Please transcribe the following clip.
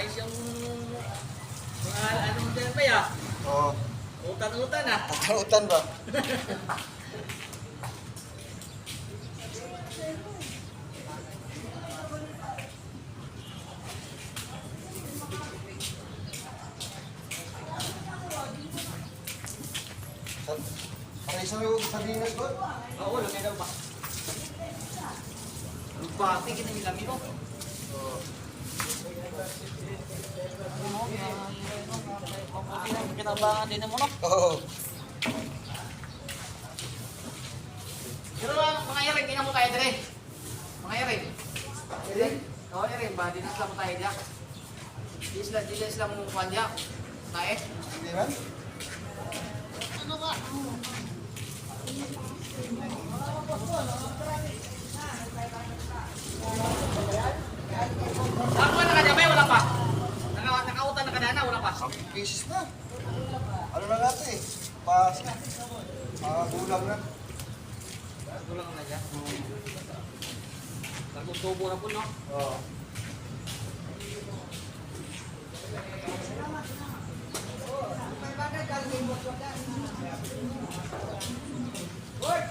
Ayos yung mga anong dyan ba ya? Oo. Utan-utan ah. Utan ba? Para isang yung sardinas ko? Oo, lamig daw ba? Ang bati, kinamilamig ko. Oo. Kinabangan din mo, no? Oo. Pero mga yarin, tingnan mo tayo dire. Mga yarin. Yarin? Oo, yarin ba? Dinas lang mo tayo diya. Dinas lang mo kuhan diya. Tae? Hindi man? Ano ka? Nakakuha na ka diya ba? Wala pa? Nakautan na ka na, wala pa? Ang pieces na. Ano na natin eh? Pas. Gulang na. Gulang na diya. Nagtutubo na po, no? Oo. Hoy!